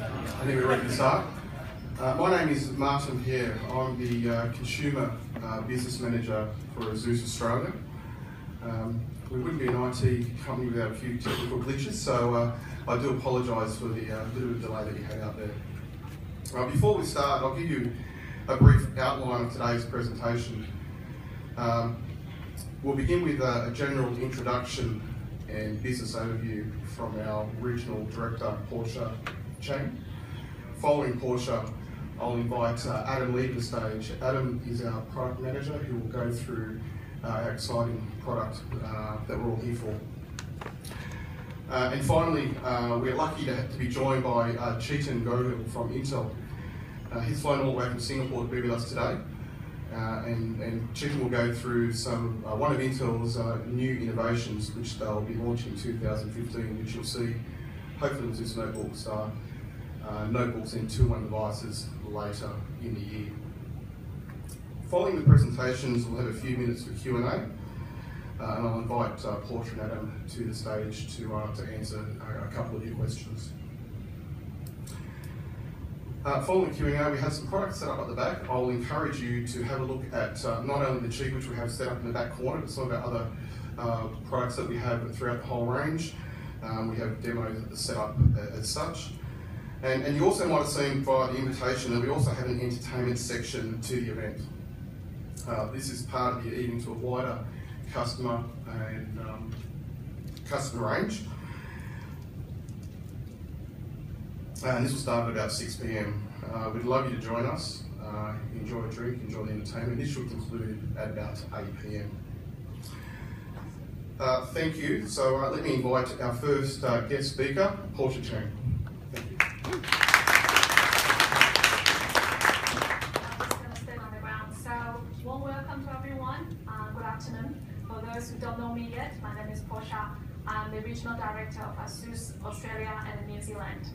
I think we're ready to start. My name is Martin Pierre. I'm the Consumer Business Manager for Asus Australia. We wouldn't be an IT company without a few technical glitches, so I do apologise for the bit of a delay that you had out there. Before we start, I'll give you a brief outline of today's presentation. We'll begin with a general introduction and business overview from our Regional Director, Portia Chang. Following Portia, I'll invite Adam Lee to the stage. Adam is our Product Manager who will go through our exciting product that we're all here for. And finally, we're lucky to be joined by Chetan Gohil from Intel. He's flown all the way from Singapore to be with us today. And Chetan will go through one of Intel's new innovations which they'll be launching in 2015, which you'll see hopefully with this notebooks and 2-in-1 devices later in the year. Following the presentations, we'll have a few minutes for Q&A, and I'll invite Portia and Adam to the stage to answer a couple of your questions. Following Q&A, we have some products set up at the back. I'll encourage you to have a look at not only the cheek which we have set up in the back corner, but some of our other products that we have throughout the whole range. We have demos set up as such. And you also might have seen via the invitation that we also have an entertainment section to the event. This is part of the evening to a wider customer range. And this will start at about 6 p.m. We'd love you to join us, enjoy a drink, enjoy the entertainment. This should conclude at about 8 p.m. Thank you. So let me invite our first guest speaker, Portia Chang. Thank you. I'm just going to stand on the ground. So, warm welcome to everyone. Good afternoon. For those who don't know me yet, my name is Portia. I'm the Regional Director of Asus Australia and New Zealand.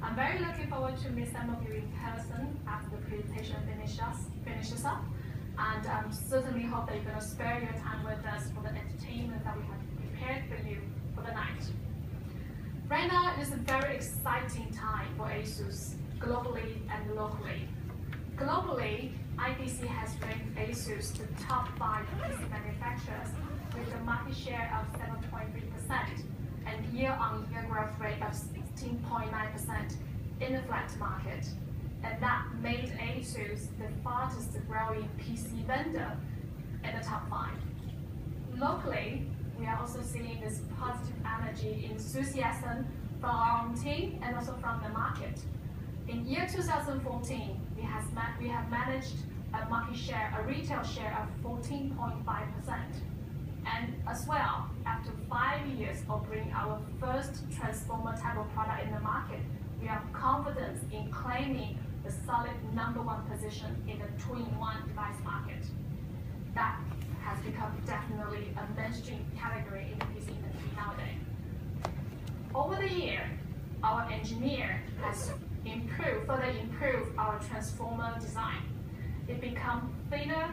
I'm very looking forward to meet some of you in person after the presentation finishes up. And I certainly hope that you're going to spare your time with us for the entertainment that we have prepared for you for the night. Right now, it is a very exciting time for Asus, globally and locally. Globally, IDC has ranked Asus the top 5 PC manufacturers with a market share of 7.3% and year-on-year growth rate of 16.9% in the flat market. And that made Asus the fastest growing PC vendor in the top 5. Locally, we are also seeing this positive energy, enthusiasm from our own team and also from the market. In year 2014, we have managed a retail share of 14.5%. And as well, after 5 years of bringing our first transformer type of product in the market, we have confidence in claiming the solid #1 position in the 2-in-1 device market. That has become definitely a mainstream category in the PC industry nowadays. Over the year, our engineer has further improved our transformer design. It become thinner,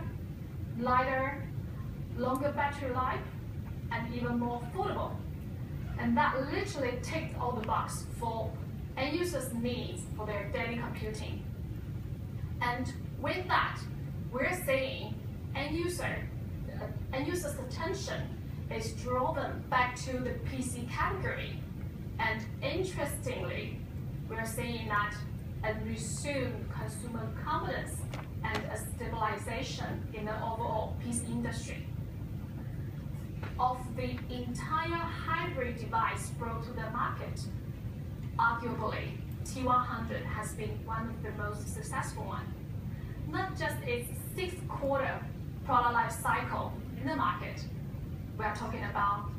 lighter, longer battery life, and even more affordable. And that literally ticked all the boxes for end users' needs for their daily computing. And with that, we're seeing end users' attention is driven back to the PC category. And interestingly, we're seeing that a resumed consumer confidence and a stabilization in the overall PC industry. Of the entire hybrid device brought to the market, arguably, T300 has been one of the most successful ones. Not just its 6-quarter product life cycle in the market. We are talking about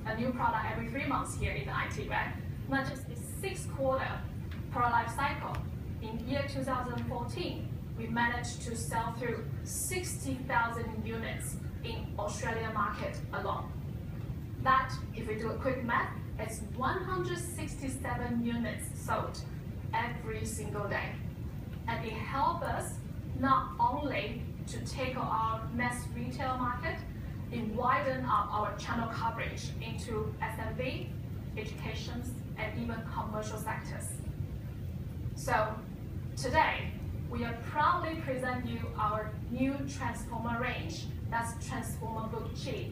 a new product every 3 months here in the iTWire. Not just its 6-quarter product life cycle. In year 2014, we managed to sell through 60,000 units in Australian market alone. That, if we do a quick math, it's 167 units sold every single day. And it helps us not only to tackle our mass retail market, it widens our channel coverage into SMB, education, and even commercial sectors. So today, we are proudly present you our new Transformer range. That's Transformer Book Chip.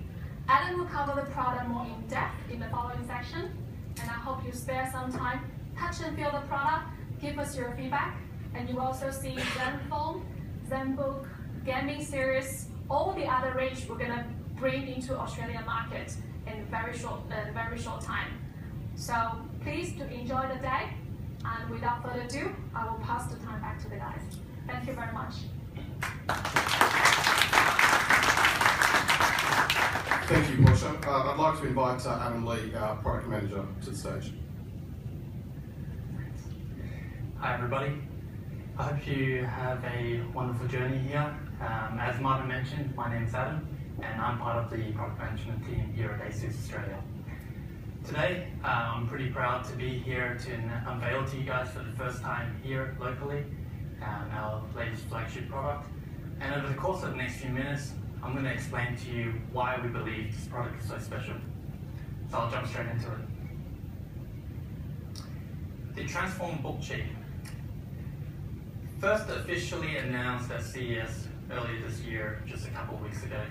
Adam will cover the product more in depth in the following section, and I hope you spare some time, touch and feel the product, give us your feedback, and you also see ZenFone, ZenBook, gaming series, all the other range we're gonna bring into Australian market in very short time. So please do enjoy the day, and without further ado, I will pass the time back to the guys. Thank you very much. Thank you, Portia. I'd like to invite Adam Lee, our product manager, to the stage. Hi everybody. I hope you have a wonderful journey here. As Martin mentioned, my name is Adam, and I'm part of the product management team here at Asus Australia. Today, I'm pretty proud to be here to unveil to you guys for the first time here locally our latest flagship product. And over the course of the next few minutes, I'm going to explain to you why we believe this product is so special. So I'll jump straight into it. The Transformer Book Chip. First officially announced at CES earlier this year, just a couple of weeks ago.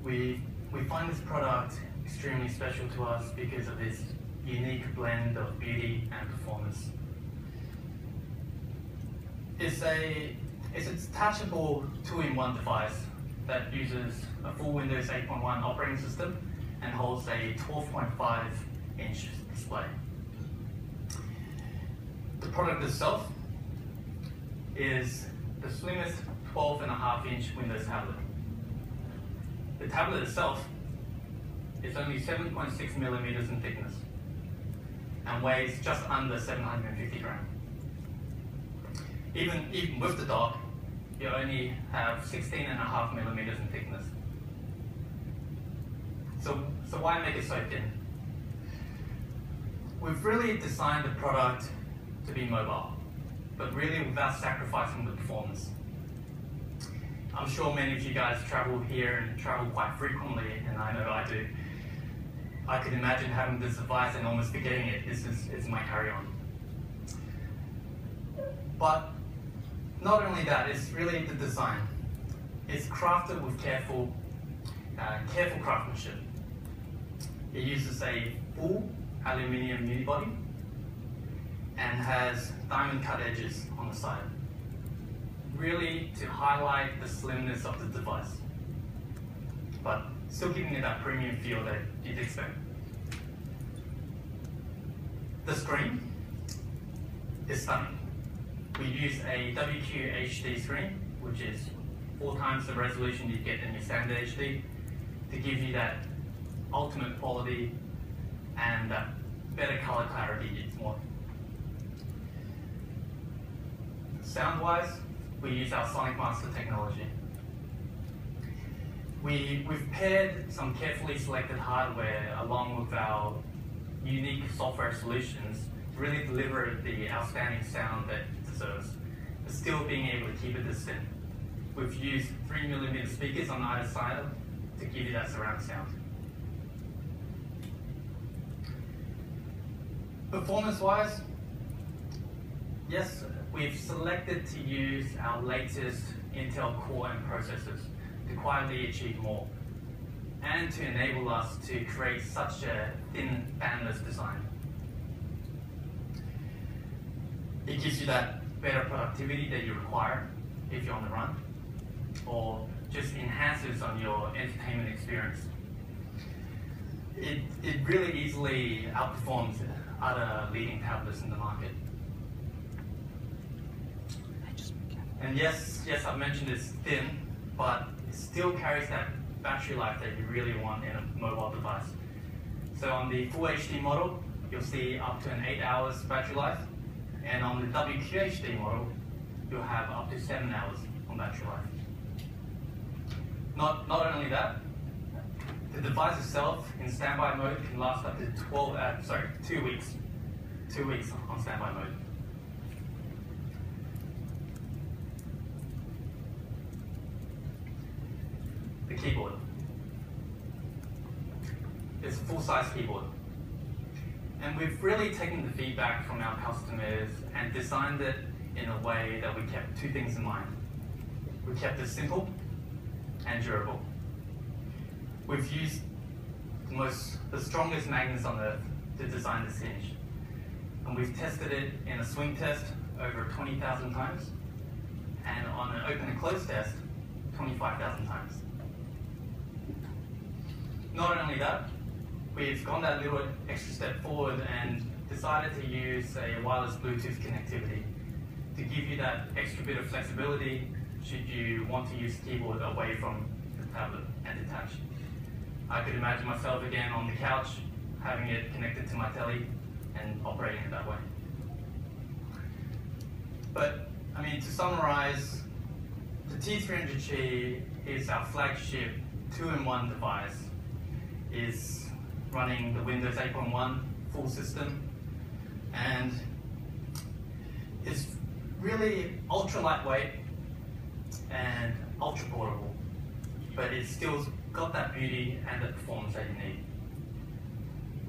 We find this product extremely special to us because of this unique blend of beauty and performance. It's a detachable 2-in-1 device that uses a full Windows 8.1 operating system and holds a 12.5-inch display. The product itself is the slimmest 12.5-inch Windows tablet. The tablet itself is only 7.6 millimeters in thickness and weighs just under 750 grams. Even with the dock, you only have 16.5 millimeters in thickness. So why make it so thin? We've really designed the product to be mobile, but really without sacrificing the performance. I'm sure many of you guys travel here and travel quite frequently, and I know I do. I could imagine having this device and almost forgetting it. It's my carry-on. But not only that, it's really the design. It's crafted with careful craftsmanship. It uses a full aluminium unibody and has diamond cut edges on the side, really to highlight the slimness of the device, but still giving it that premium feel that you'd expect. The screen is stunning. We use a WQHD screen, which is 4 times the resolution you get in your standard HD, to give you that ultimate quality and that better color clarity you'd want. Sound-wise, we use our Sonic Master technology. We've paired some carefully selected hardware along with our unique software solutions to really deliver the outstanding sound that it deserves, but still being able to keep it this thin. We've used 3mm speakers on either side to give you that surround sound. Performance-wise, yes, we've selected to use our latest Intel Core M processors to quietly achieve more, and to enable us to create such a thin, bandless design. It gives you that better productivity that you require if you're on the run, or just enhances on your entertainment experience. It really easily outperforms other leading tablets in the market. And yes, I've mentioned it's thin, but it still carries that battery life that you really want in a mobile device. So on the Full HD model, you'll see up to an 8 hours battery life, and on the WQHD model, you'll have up to 7 hours on battery life. Not only that, the device itself in standby mode can last up to 2 weeks. 2 weeks on standby mode. The keyboard. It's a full-size keyboard. And we've really taken the feedback from our customers and designed it in a way that we kept two things in mind. We kept it simple and durable. We've used the strongest magnets on earth to design this hinge. And we've tested it in a swing test over 20,000 times, and on an open and close test, 25,000 times. Not only that, we've gone that little extra step forward and decided to use a wireless Bluetooth connectivity to give you that extra bit of flexibility should you want to use the keyboard away from the tablet and detach. I could imagine myself again on the couch, having it connected to my telly and operating it that way. But, I mean, to summarize, the T300 is our flagship 2-in-1 device. It's running the Windows 8.1 full system, and it's really ultra lightweight and ultra portable, but it's still got that beauty and the performance that you need.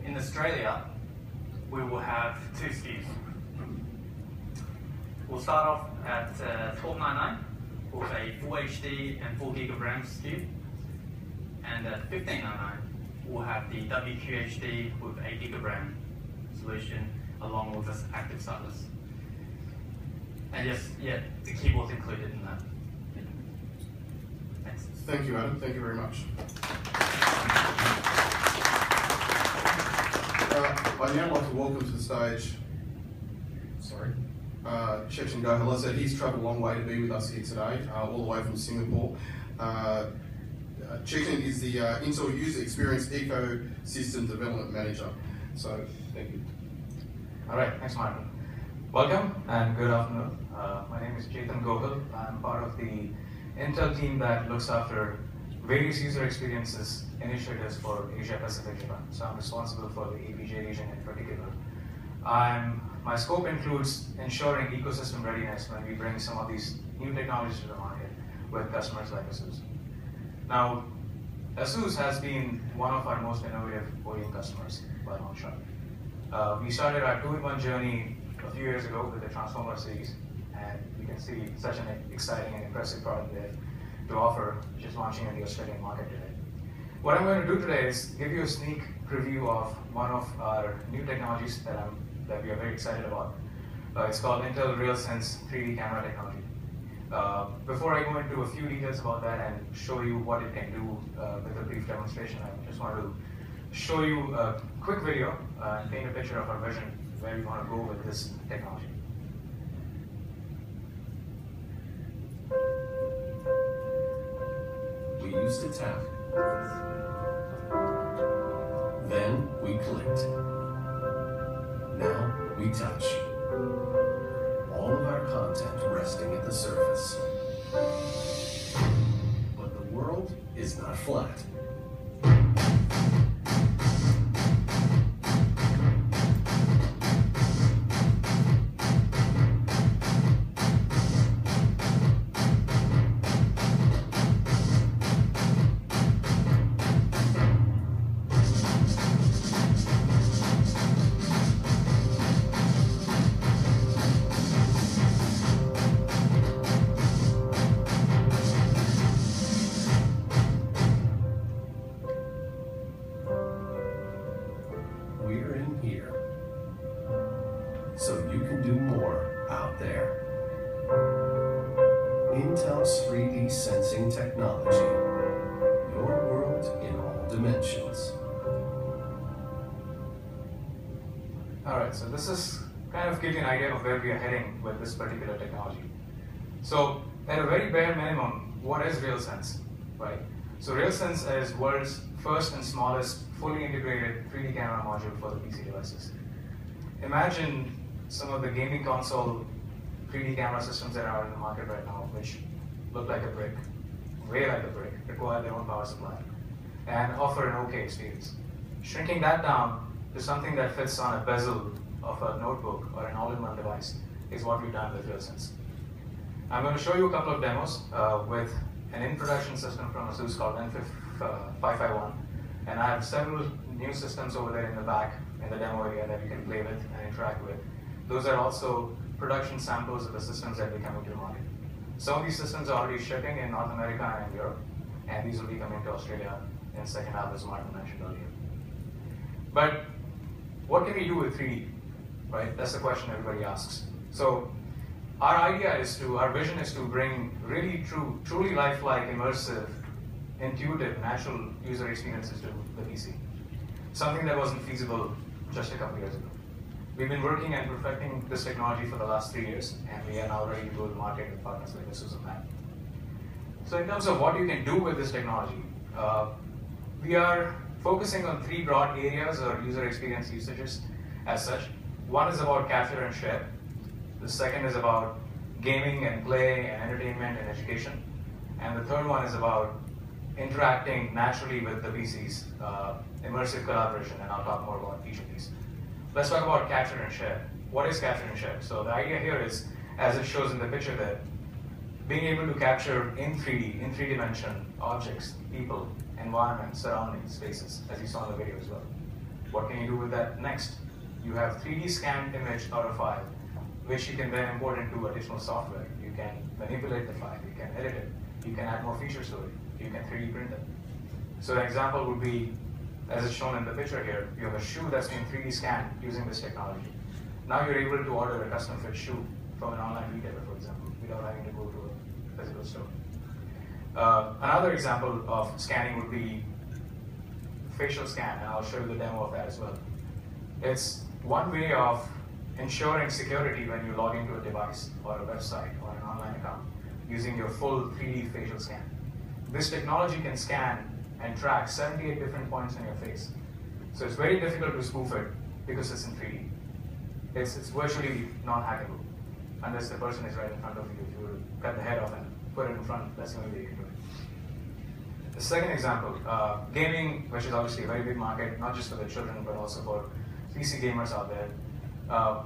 In Australia, we will have two SKUs. We'll start off at $12.99 with a full HD and 4 GB RAM SKU, and at $15.99 we'll have the WQHD with 8 GB RAM solution along with this active stylus. And yes, yeah, the keyboard's included in that. Thanks. Thank you, Adam. Thank you very much. I'd now like to welcome to the stage, Chechen Gohela. So he's travelled a long way to be with us here today, all the way from Singapore. Chechen is the Intel User Experience Ecosystem Development Manager. So, thank you. All right, thanks, Martin. Welcome and good afternoon. My name is Chetan Gohel. I'm part of the Intel team that looks after various user experiences initiatives for Asia Pacific Japan. So I'm responsible for the APJ region in particular. My scope includes ensuring ecosystem readiness when we bring some of these new technologies to the market with customers like Asus. Now, Asus has been one of our most innovative OEM customers by a long shot. We started our 2-in-1 journey a few years ago with the Transformer series, and you can see such an exciting and impressive product there to offer, which is launching in the Australian market today. What I'm going to do today is give you a sneak preview of one of our new technologies that we are very excited about. It's called Intel RealSense 3D camera technology. Before I go into a few details about that and show you what it can do with a brief demonstration, I just want to show you a quick video and paint a picture of our vision where we want to go with this technology. We used to tap. Then we clicked. Now we touch. All of our content resting at the surface. But the world is not flat. We're in here, so you can do more out there. Intel's 3D sensing technology, your world in all dimensions. All right, so this is kind of give you an idea of where we are heading with this particular technology. So at a very bare minimum, what is RealSense, right? So RealSense is world's first and smallest fully integrated 3D camera module for the PC devices. Imagine some of the gaming console 3D camera systems that are in the market right now, which look like a brick, way like a brick, require their own power supply, and offer an okay experience. Shrinking that down to something that fits on a bezel of a notebook or an all-in-one device is what we've done with RealSense. I'm going to show you a couple of demos with an in-production system from Asus called N551. And I have several new systems over there in the back in the demo area that you can play with and interact with. Those are also production samples of the systems that will be coming to the market. Some of these systems are already shipping in North America and Europe, and these will be coming to Australia in the second half, as Martin mentioned earlier. But what can we do with 3D, right? That's the question everybody asks. So our vision is to bring really truly lifelike, immersive, intuitive, natural user experiences to the PC. Something that wasn't feasible just a couple years ago. We've been working and perfecting this technology for the last 3 years, and we are now ready to go to market with partners like Asus and that. So in terms of what you can do with this technology, we are focusing on 3 broad areas or user experience usages as such. One is about capture and share. The second is about gaming and play and entertainment and education. And the third one is about interacting naturally with the PCs, immersive collaboration, and I'll talk more about each of these. Let's talk about capture and share. What is capture and share? So the idea here is, as it shows in the picture there, being able to capture in 3D, in 3 dimension, objects, people, environments, surroundings, spaces, as you saw in the video as well. What can you do with that next? You have 3D scanned image out of file, which you can then import into additional software. You can manipulate the file, you can edit it, you can add more features to it, you can 3D print it. So an example would be, as it's shown in the picture here, you have a shoe that's been 3D scanned using this technology. Now you're able to order a custom fit shoe from an online retailer, for example, without having to go to a physical store. Another example of scanning would be facial scan, and I'll show you the demo of that as well. It's one way of ensuring security when you log into a device or a website or an online account using your full 3D facial scan. This technology can scan and track 78 different points on your face. So it's very difficult to spoof it because it's in 3D. It's virtually non-hackable unless the person is right in front of you. If you were to cut the head off and put it in front, that's the only way you can do it. The second example, gaming, which is obviously a very big market, not just for the children, but also for PC gamers out there.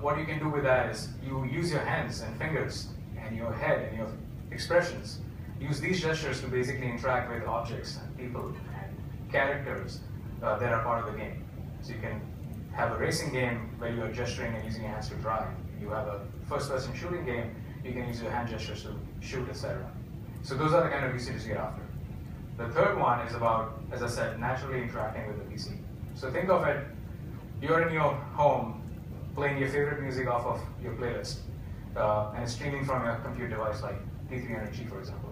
What you can do with that is you use your hands and fingers and your head and your expressions. Use these gestures to basically interact with objects and people and characters that are part of the game. So you can have a racing game where you are gesturing and using your hands to drive. You have a first-person shooting game, you can use your hand gestures to shoot, etc. So those are the kind of usages you get after. The third one is about, as I said, naturally interacting with the PC. So think of it, you're in your home playing your favorite music off of your playlist, and it's streaming from your compute device like T300, for example.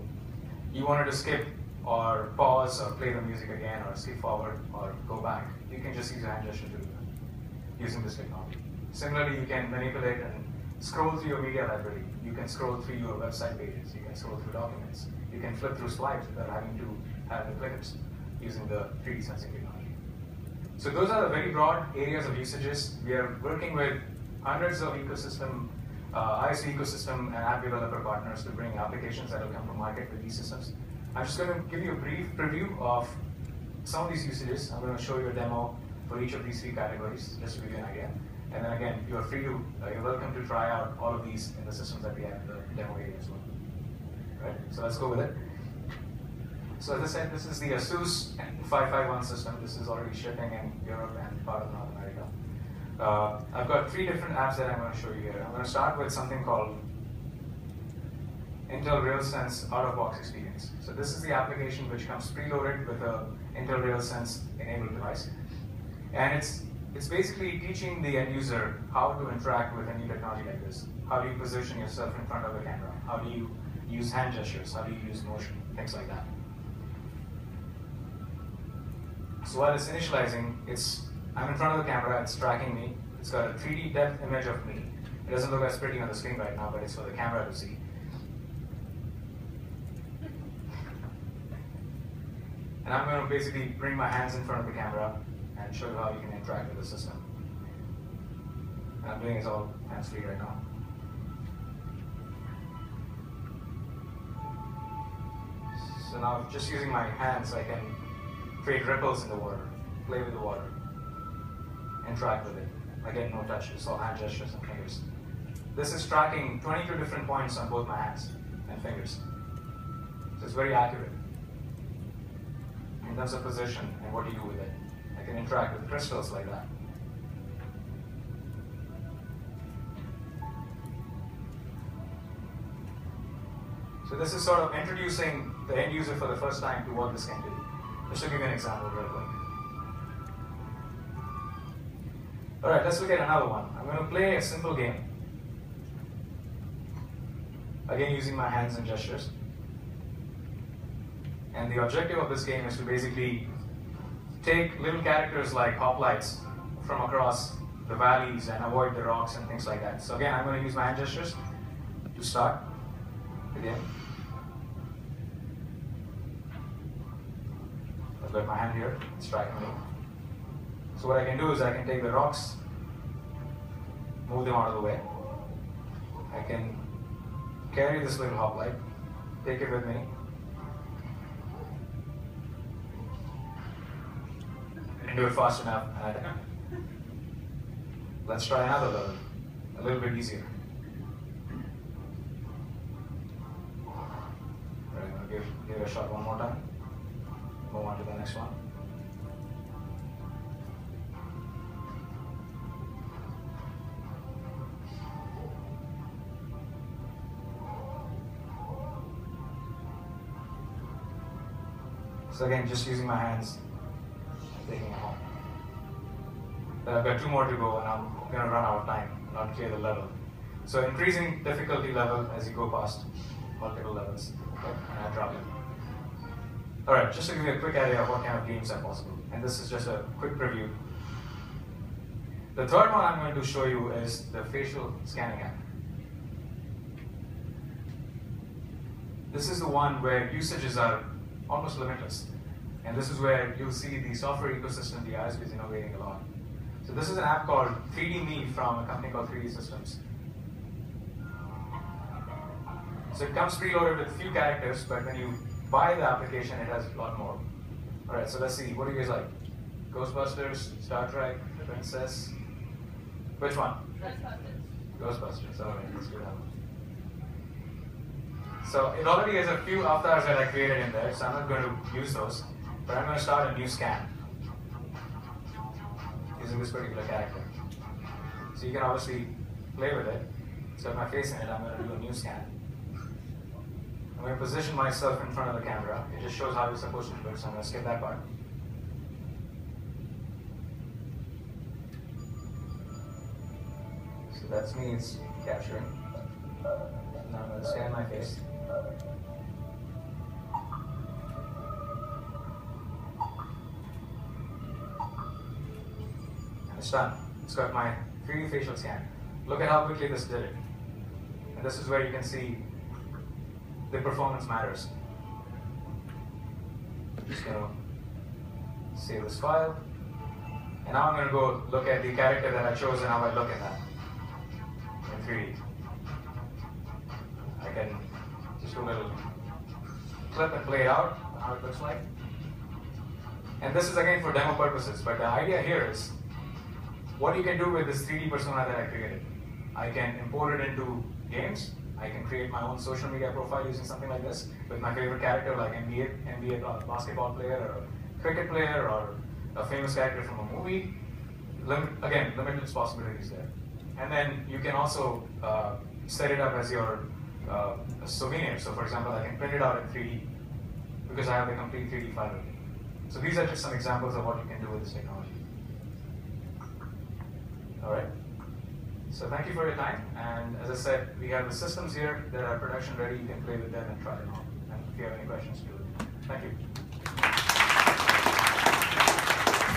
You wanted to skip or pause or play the music again or skip forward or go back. You can just use your hand gesture to do that using this technology. Similarly, you can manipulate and scroll through your media library. You can scroll through your website pages. You can scroll through documents. You can flip through slides without having to have the clickers using the 3D sensing technology. So those are the very broad areas of usages. We are working with hundreds of ecosystem, ISV ecosystem and app developer partners to bring applications that will come to market with these systems. I'm just going to give you a brief preview of some of these usages. I'm going to show you a demo for each of these 3 categories, just to give you an idea. And then again, you're welcome to try out all of these in the systems that we have in the demo area as well. Right? So let's go with it. So as I said, this is the Asus 551 system. This is already shipping in Europe and part of North America. I've got 3 different apps that I'm going to show you here. I'm going to start with something called Intel RealSense out-of-box experience. So this is the application which comes preloaded with a Intel RealSense enabled device. And it's basically teaching the end user how to interact with a new technology like this. How do you position yourself in front of the camera? How do you use hand gestures? How do you use motion? Things like that. So while it's initializing, I'm in front of the camera, it's tracking me. It's got a 3D depth image of me. It doesn't look as pretty on the screen right now, but it's for the camera to see. And I'm going to basically bring my hands in front of the camera and show you how you can interact with the system. And I'm doing it all hands-free right now. So now, just using my hands, I can create ripples in the water, play with the water, interact with it. Again, no touch, it's all hand gestures and fingers. This is tracking 22 different points on both my hands and fingers. So it's very accurate in terms of position and what you do with it. I can interact with crystals like that. So this is sort of introducing the end user for the first time to what this can do. Just to give you an example real quick. All right, let's look at another one. I'm going to play a simple game. Again, using my hands and gestures. And the objective of this game is to basically take little characters like hoplites from across the valleys and avoid the rocks and things like that. So again, I'm going to use my hand gestures to start the game. I've got my hand here, it's tracking me. So what I can do is I can take the rocks, move them out of the way. I can carry this little hoplite, take it with me. And do it fast enough. Let's try another level, a little bit easier. Right, I'm going to give it a shot one more time. Move on to the next one. So again, just using my hands, taking it home. Then I've got 2 more to go and I'm going to run out of time, not clear the level. So increasing difficulty level as you go past multiple levels. And I drop it. Alright, just to give you a quick idea of what kind of games are possible. And this is just a quick preview. The third one I'm going to show you is the facial scanning app. This is the one where usages are almost limitless. And this is where you'll see the software ecosystem, the Asus, is innovating a lot. So this is an app called 3D Me from a company called 3D Systems. So it comes preloaded with a few characters, but when you buy the application, it has a lot more. All right, so let's see. What do you guys like? Ghostbusters, Star Trek, Princess? Which one? Ghostbusters. All right, let's do that one. So it already has a few avatars that I created in there, so I'm not going to use those. But I'm going to start a new scan using this particular character. So you can obviously play with it. It's got my face in it. I'm going to do a new scan. I'm going to position myself in front of the camera. It just shows how you're supposed to do it, so I'm going to skip that part. So that's me, it's capturing. Now I'm going to scan my face. And it's done. It's got my 3D facial scan. Look at how quickly this did it. And this is where you can see the performance matters. I'm just going to save this file. And now I'm going to go look at the character that I chose and how I look at that in 3D. I can just do a little clip and play it out, how it looks like. And this is again for demo purposes, but the idea here is what you can do with this 3D persona that I created. I can import it into games. I can create my own social media profile using something like this with my favorite character like NBA basketball player or a cricket player or a famous character from a movie. Again, limitless possibilities there. And then you can also set it up as your souvenir. So for example, I can print it out in 3D because I have the complete 3D file with me. So these are just some examples of what you can do with this technology. All right. So thank you for your time. And as I said, we have the systems here that are production ready. You can play with them and try them out. And if you have any questions, do it. Thank you.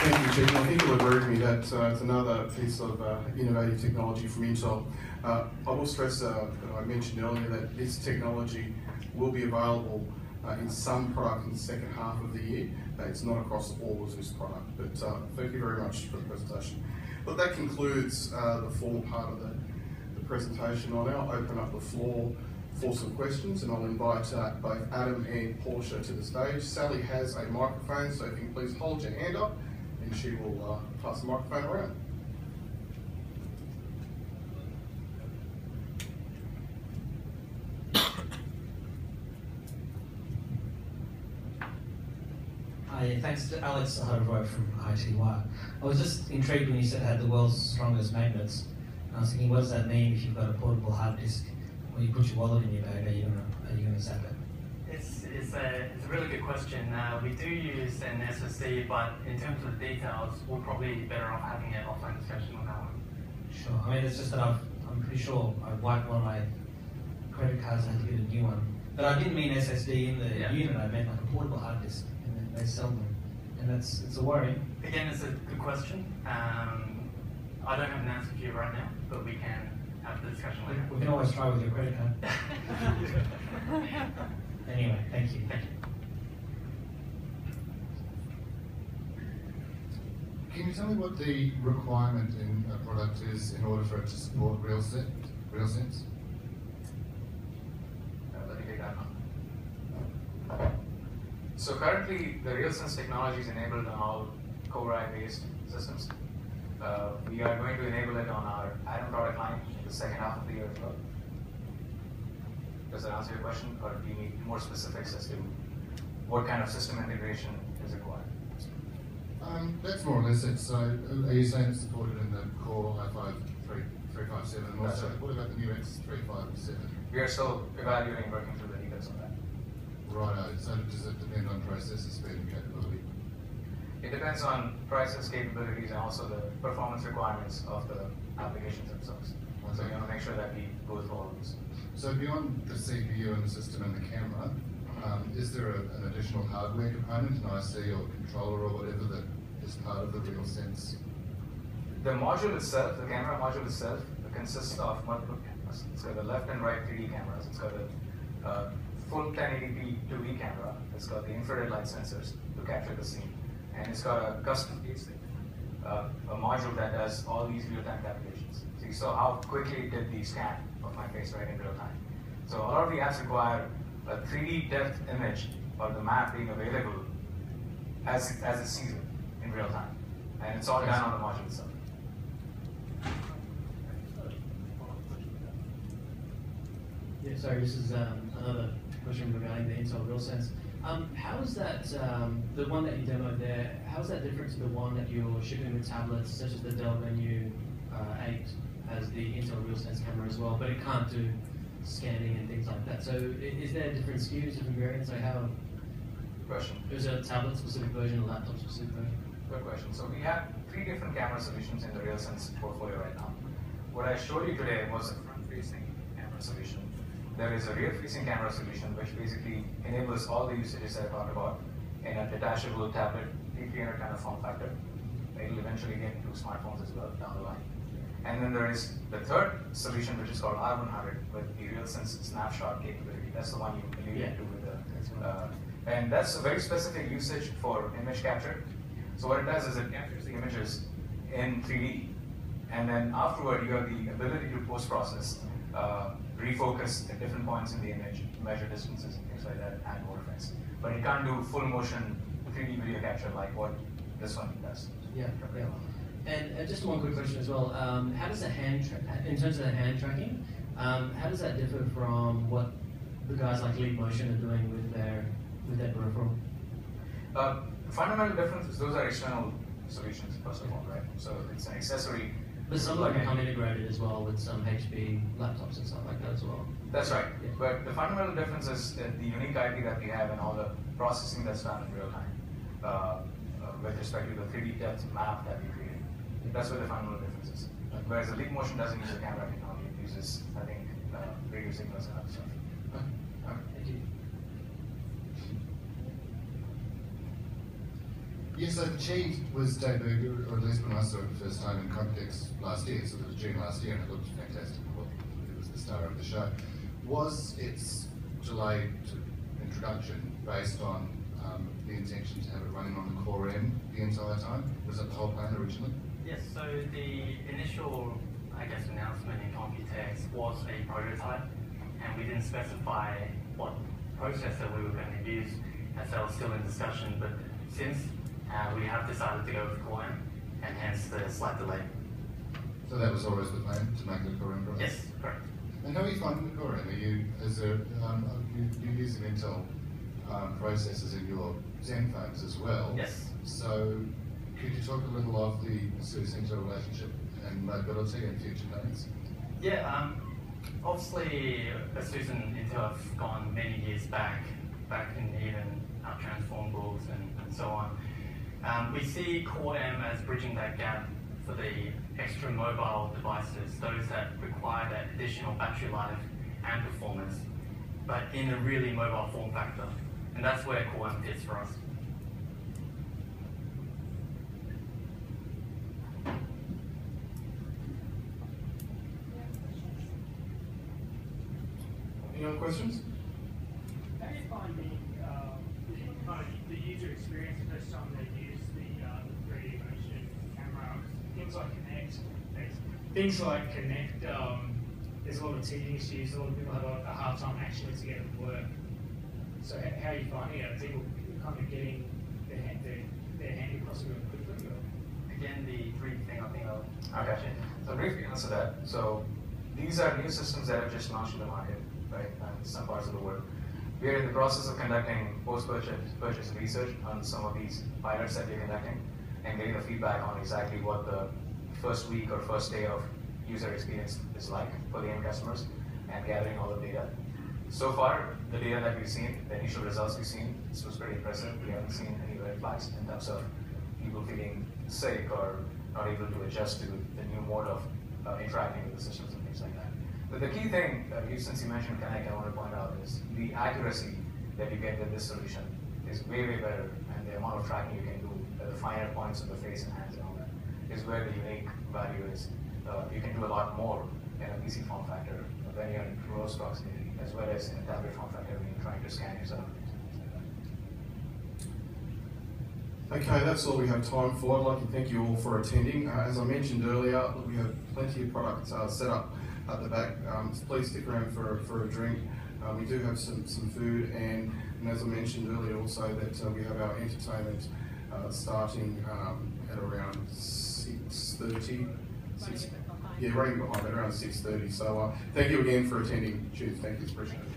Thank you, Chief. I think you'll agree with me that it's another piece of innovative technology from Intel. I will stress that I mentioned earlier that this technology will be available in some product in the second half of the year. It's not across all of this product. But thank you very much for the presentation. But that concludes the formal part of the presentation. I'll now open up the floor for some questions, and I'll invite both Adam and Portia to the stage. Sally has a microphone, so if you can please hold your hand up, and she will pass the microphone around. Hi, thanks to Alex Zaharov-Reutt from iTWire. I was just intrigued when you said it had the world's strongest magnets. And I was thinking, what does that mean if you've got a portable hard disk when you put your wallet in your bag, are you gonna zap it? It's a really good question. We do use an SSD, but in terms of the details, we're probably better off having an offline discussion on that one. Sure. I mean, it's just that I'm pretty sure I wiped one of my credit cards and had to get a new one. But I didn't mean SSD in the unit. I meant like a portable hard disk, and they sell them, and it's a worry. Again, it's a good question. I don't have an answer for you right now, but we can have the discussion later. We can always try with your credit card. Anyway, thank you. Thank you. Can you tell me what the requirement in a product is in order for it to support RealSense? Let me take that one. So currently, the RealSense technology is enabled on all Core i-based systems. We are going to enable it on our Atom product line in the second half of the year as well. Does that answer your question, or do you need more specifics as to what kind of system integration is required? That's more or less it. So, are you saying it's supported in the Core i5 357 and also what about the new X357? We are still evaluating, working through the details on that. Righto. So does it depend on processor speed and capability? It depends on prices, capabilities, and also the performance requirements of the applications themselves. So we want to make sure that we go through all of this. So beyond the CPU and the system and the camera, is there an additional hardware component, an IC or controller or whatever that is part of the RealSense? The module itself, the camera module itself, consists of multiple cameras. It's got the left and right 3D cameras. It's got a full 1080p 2D camera. It's got the infrared light sensors to capture the scene. And it's got a custom basic, a module that does all these real-time calculations. So you saw how quickly it did the scan of my face right in real time. So a lot of the apps require a 3D depth image or the map being available as it sees it in real time. And it's all done on the module itself. Yeah, sorry, this is another question regarding the Intel RealSense. How is that, the one that you demoed there, how is that different to the one that you're shipping with tablets, such as the Dell Venue 8 has the Intel RealSense camera as well, but it can't do scanning and things like that. So is there different SKUs, different variants? Like how? Good question. Is there a tablet-specific version, a laptop-specific version? Good question. So we have 3 different camera solutions in the RealSense portfolio right now. What I showed you today was a front-facing camera solution. There is a rear-facing camera solution which basically enables all the usages that I talked about in a detachable tablet, T300 kind of form factor. It will eventually get into smartphones as well down the line. And then there is the third solution, which is called R100 with the RealSense snapshot capability. That's the one you alluded to with the, and that's a very specific usage for image capture. So what it does is it captures the images in 3D, and then afterward you have the ability to post-process, refocus at different points in the image, measure distances and things like that, and more effects. But it can't do full motion 3D video capture like what this one does. Yeah, yeah. And just one quick question as well. How does the in terms of the hand tracking, how does that differ from what the guys like Leap Motion are doing with their peripheral? The fundamental difference is those are external solutions, first of all, right? So it's an accessory. But some of them come integrated as well with some HP laptops and stuff like that as well. That's right. Yeah. But the fundamental difference is that the unique IP that we have and all the processing that's done in real time with respect to the 3D depth map that we created. That's where the fundamental difference is. Whereas the Leap Motion doesn't use a camera technology, it uses, I think, radio signals and other stuff. Thank you. Yes, so the Qi was debuted, or at least when I saw it the first time in Context last year, so it was June last year, and it looked fantastic. Well, it was the star of the show. Was its delayed introduction based on the intention to have it running on the Core M the entire time? Was that the whole plan originally? Yes, so the initial, I guess, announcement in Computex was a prototype, and we didn't specify what processor we were going to use, as that was still in discussion, but since we have decided to go with Core M, and hence the slight delay. So that was always the plan, to make the Core M product? Yes, correct. And how are you finding the Core M? You're using Intel processors in your Zen phones as well. Yes. So could you talk a little of the Asus Intel relationship and mobility and future plans? Yeah, Obviously, Asus and Intel have gone many years back in even our transformables and so on. We see Core M as bridging that gap for the extra mobile devices, those that require that additional battery life and performance, but in a really mobile form factor. And that's where Core M fits for us. Any other questions? How do you find the user experience the first time they use the 3D motion camera? Things like Connect, there's a lot of teething issues, a lot of people have a hard time actually to get it to work. So how are you finding it? Are people kind of getting their hand across it really quickly? Or? Again, the 3D thing I think I'll Okay, so briefly answer that. So these are new systems that have just launched in the market, right, in some parts of the world. We are in the process of conducting post-purchase research on some of these pilots that we're conducting and getting the feedback on exactly what the first week or first day of user experience is like for the end customers and gathering all the data. So far, the data that we've seen, the initial results we've seen, this was pretty impressive. We haven't seen any red flags in terms of people feeling sick or not able to adjust to the new mode of interacting with the systems and things like that. But the key thing, since you mentioned Connect, I want to point out is the accuracy that you get with this solution is way, way better, and the amount of tracking you can do at the finer points of the face and hands and all that is where the unique value is. You can do a lot more in a PC form factor when you're in close proximity, as well as in a tablet form factor when you're trying to scan yourself. Okay, that's all we have time for. I'd like to thank you all for attending. As I mentioned earlier, we have plenty of products set up at the back. So please stick around for a drink. We do have some food, and as I mentioned earlier also that we have our entertainment starting at around 6:30. Yeah, running behind at around 6:30. So thank you again for attending. Cheers, thank you, it's appreciated.